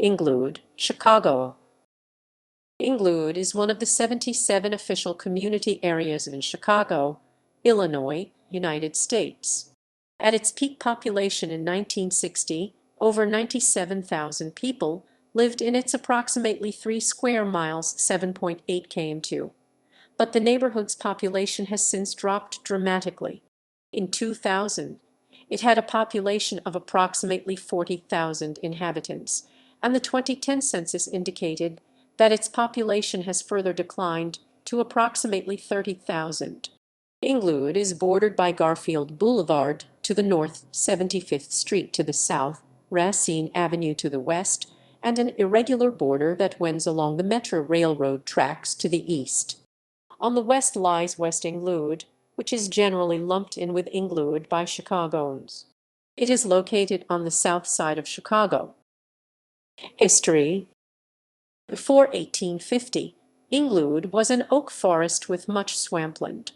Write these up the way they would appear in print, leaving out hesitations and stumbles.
Englewood, Chicago. Englewood is one of the 77 official community areas in Chicago, Illinois, United States. At its peak population in 1960, over 97,000 people lived in its approximately 3 square miles, 7.8 km2. But the neighborhood's population has since dropped dramatically. In 2000, it had a population of approximately 40,000 inhabitants, and the 2010 census indicated that its population has further declined to approximately 30,000. Englewood is bordered by Garfield Boulevard to the north, 75th Street to the south, Racine Avenue to the west, and an irregular border that wends along the Metra Railroad Tracks to the east. On the west lies West Englewood, which is generally lumped in with Englewood by Chicagoans. It is located on the south side of Chicago. History. Before 1850, Englewood was an oak forest with much swampland.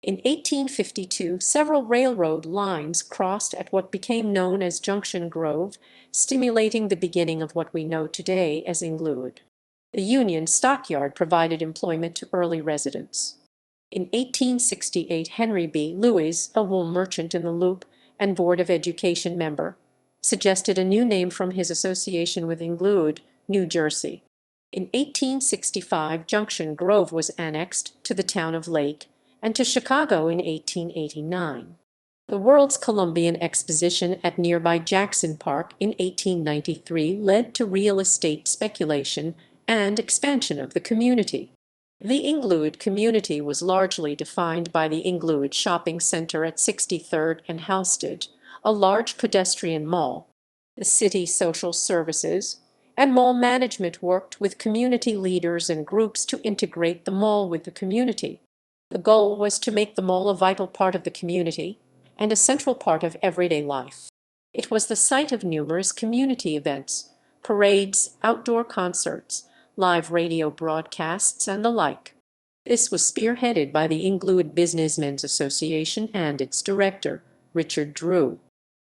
In 1852, several railroad lines crossed at what became known as Junction Grove, stimulating the beginning of what we know today as Englewood. The Union Stockyard provided employment to early residents. In 1868, Henry B. Lewis, a wool merchant in the Loop and Board of Education member, suggested a new name from his association with Englewood, New Jersey. In 1865, Junction Grove was annexed to the town of Lake and to Chicago in 1889. The World's Columbian Exposition at nearby Jackson Park in 1893 led to real estate speculation and expansion of the community. The Englewood community was largely defined by the Englewood Shopping Center at 63rd and Halsted, a large pedestrian mall. The city's social services and mall management worked with community leaders and groups to integrate the mall with the community. The goal was to make the mall a vital part of the community and a central part of everyday life. It was the site of numerous community events, parades, outdoor concerts, live radio broadcasts, and the like. This was spearheaded by the Englewood Businessmen's Association and its director, Richard Drew.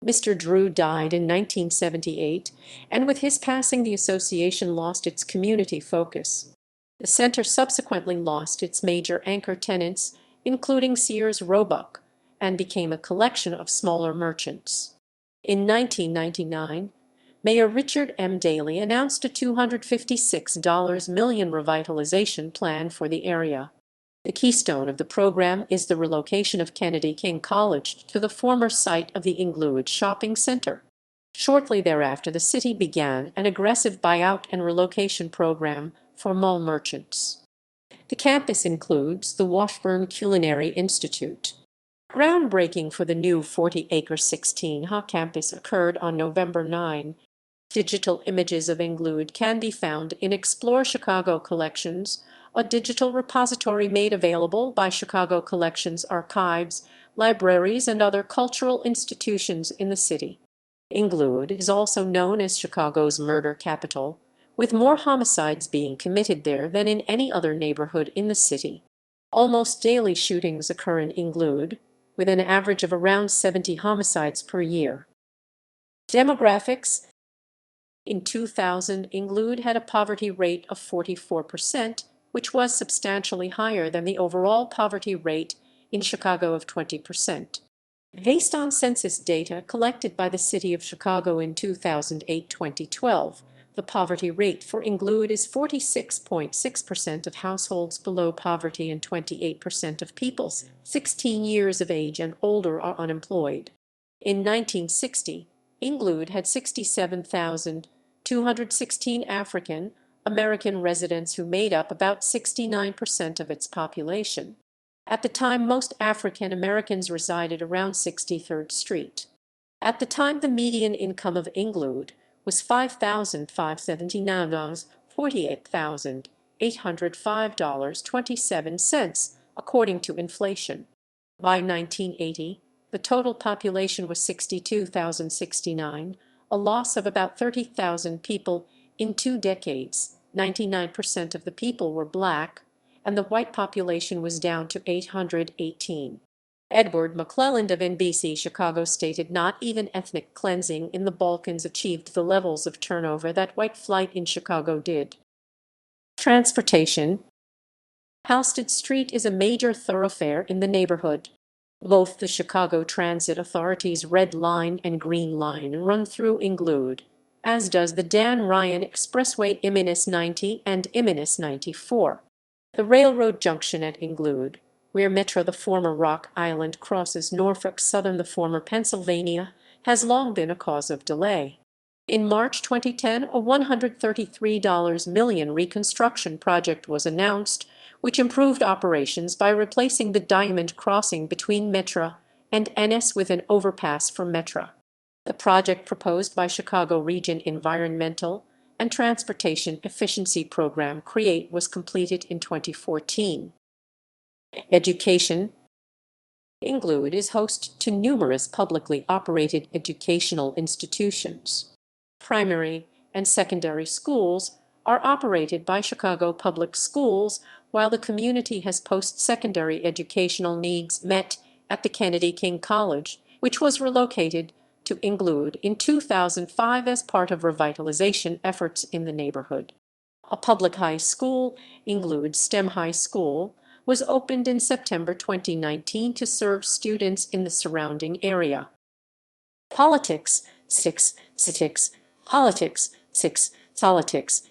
Mr. Drew died in 1978, and with his passing the association lost its community focus. The center subsequently lost its major anchor tenants, including Sears Roebuck, and became a collection of smaller merchants. In 1999, Mayor Richard M. Daley announced a $256 million revitalization plan for the area. The keystone of the program is the relocation of Kennedy King College to the former site of the Englewood Shopping Center. Shortly thereafter, the city began an aggressive buyout and relocation program for mall merchants. The campus includes the Washburn Culinary Institute. Groundbreaking for the new 40-acre 16-ha campus occurred on November 9. Digital images of Englewood can be found in Explore Chicago Collections, a digital repository made available by Chicago Collections archives, libraries, and other cultural institutions in the city. Englewood is also known as Chicago's murder capital, with more homicides being committed there than in any other neighborhood in the city. Almost daily shootings occur in Englewood, with an average of around 70 homicides per year. Demographics. In 2000, Englewood had a poverty rate of 44%, which was substantially higher than the overall poverty rate in Chicago of 20%. Based on census data collected by the City of Chicago in 2008-2012, the poverty rate for Englewood is 46.6% of households below poverty and 28% of people 16 years of age and older are unemployed. In 1960, Englewood had 67,216 African American residents who made up about 69% of its population. At the time, most African Americans resided around 63rd Street. At the time, the median income of Englewood was $5,579, $48,805.27, according to inflation. By 1980, the total population was 62,069, a loss of about 30,000 people in 2 decades. 99% of the people were black, and the white population was down to 818. Edward McClelland of NBC Chicago stated not even ethnic cleansing in the Balkans achieved the levels of turnover that white flight in Chicago did. Transportation. Halsted Street is a major thoroughfare in the neighborhood. Both the Chicago Transit Authority's Red Line and Green Line run through Englewood, as does the Dan Ryan Expressway IMNS 90 and IMNS 94. The railroad junction at Englewood, where Metra, the former Rock Island, crosses Norfolk Southern, the former Pennsylvania, has long been a cause of delay. In March 2010, a $133 million reconstruction project was announced, which improved operations by replacing the diamond crossing between Metra and NS with an overpass for Metra. The project, proposed by Chicago Region Environmental and Transportation Efficiency Program CREATE, was completed in 2014. Education. Englewood is host to numerous publicly operated educational institutions. Primary and secondary schools are operated by Chicago Public Schools, while the community has post-secondary educational needs met at the Kennedy King College, which was relocated to Englewood in 2005 as part of revitalization efforts in the neighborhood. A public high school, Englewood STEM High School, was opened in September 2019 to serve students in the surrounding area. Politics. Politics. Politics.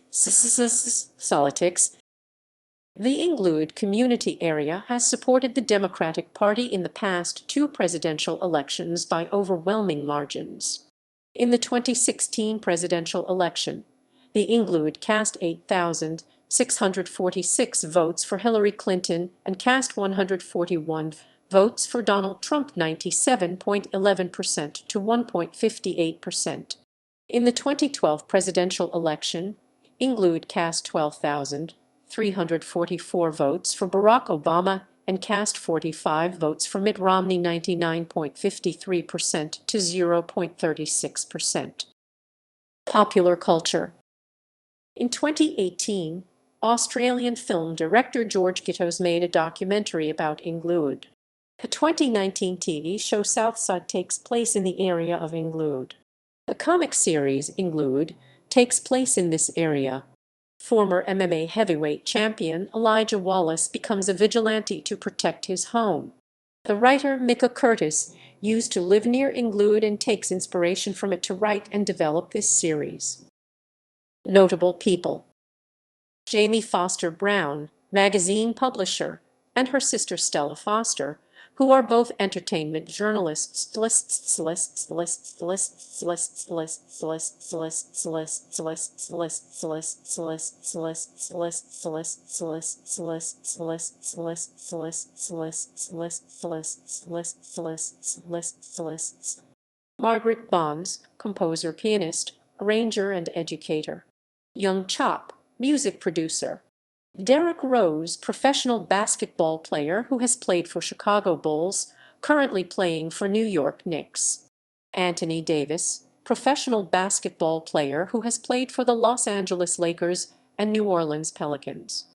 The Englewood community area has supported the Democratic Party in the past two presidential elections by overwhelming margins. In the 2016 presidential election, the Englewood cast 8,646 votes for Hillary Clinton and cast 141 votes for Donald Trump, 97.11% to 1.58%. In the 2012 presidential election, Englewood cast 12,344 votes for Barack Obama and cast 45 votes for Mitt Romney, 99.53% to 0.36%. Popular culture. In 2018, Australian film director George Gittos made a documentary about Englewood. The 2019 TV show Southside takes place in the area of Englewood. The comic series Englewood takes place in this area. Former MMA heavyweight champion Elijah Wallace becomes a vigilante to protect his home. The writer Micah Curtis used to live near Englewood and takes inspiration from it to write and develop this series. Notable people. Jamie Foster Brown, magazine publisher, and her sister Stella Foster, who are both entertainment journalists. Margaret Bonds, composer, pianist, arranger, and educator. Young Chop, music producer. Derrick Rose, professional basketball player who has played for Chicago Bulls, currently playing for New York Knicks. Anthony Davis, professional basketball player who has played for the Los Angeles Lakers and New Orleans Pelicans.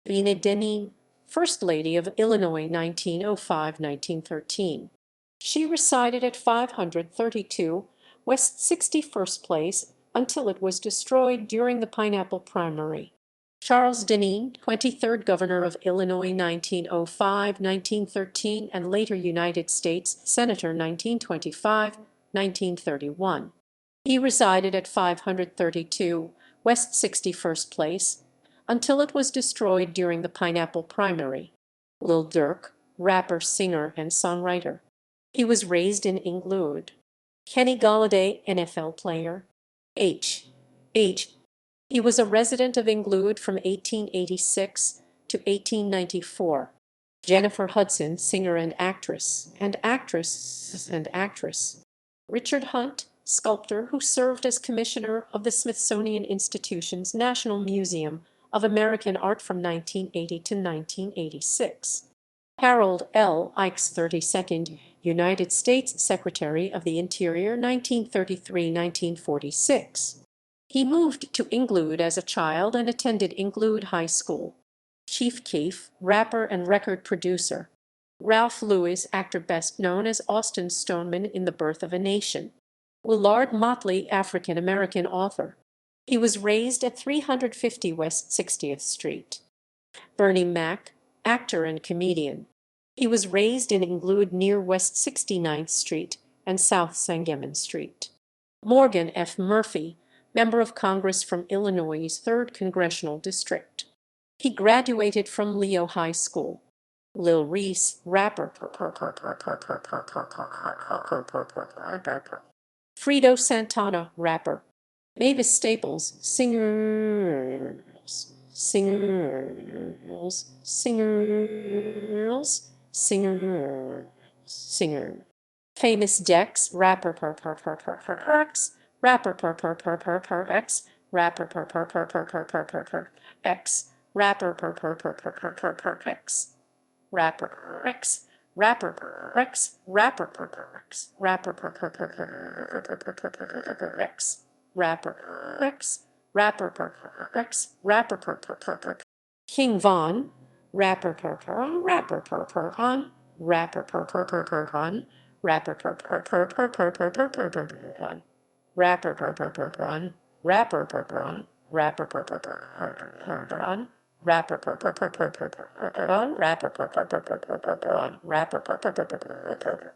Vina Deneen, First Lady of Illinois, 1905–1913. She resided at 532 West 61st Place until it was destroyed during the Pineapple Primary. Charles Deneen, 23rd Governor of Illinois, 1905–1913, and later United States Senator, 1925–1931. He resided at 532 West 61st Place until it was destroyed during the Pineapple Primary. Lil Durk, rapper, singer, and songwriter. He was raised in Englewood. Kenny Golladay, NFL player. H. He was a resident of Englewood from 1886 to 1894. Jennifer Hudson, singer and actress. Richard Hunt, sculptor who served as commissioner of the Smithsonian Institution's National Museum of American Art from 1980 to 1986. Harold L. Ikes, 32nd United States Secretary of the Interior, 1933–1946. He moved to Englewood as a child and attended Englewood High School. Chief Keef, rapper and record producer. Ralph Lewis, actor best known as Austin Stoneman in The Birth of a Nation. Willard Motley, African-American author. He was raised at 350 West 60th Street. Bernie Mac, actor and comedian. He was raised in Englewood near West 69th Street and South Sangamon Street. Morgan F. Murphy, member of Congress from Illinois' 3rd Congressional District. He graduated from Leo High School. Lil Reese, rapper. Fredo Santana, rapper. Mavis Staples, singers. Singer. Famous Dex, rapper X, rapper X, rapper X, rapper X, rapper X, rapper X, rapper X, rapper X, rapper X, rapper X, rapper King Von, rapper on, rapper on, rapper on, rapper on, rapper on, rapper on, rapper on, rapper on, rapper on, rapper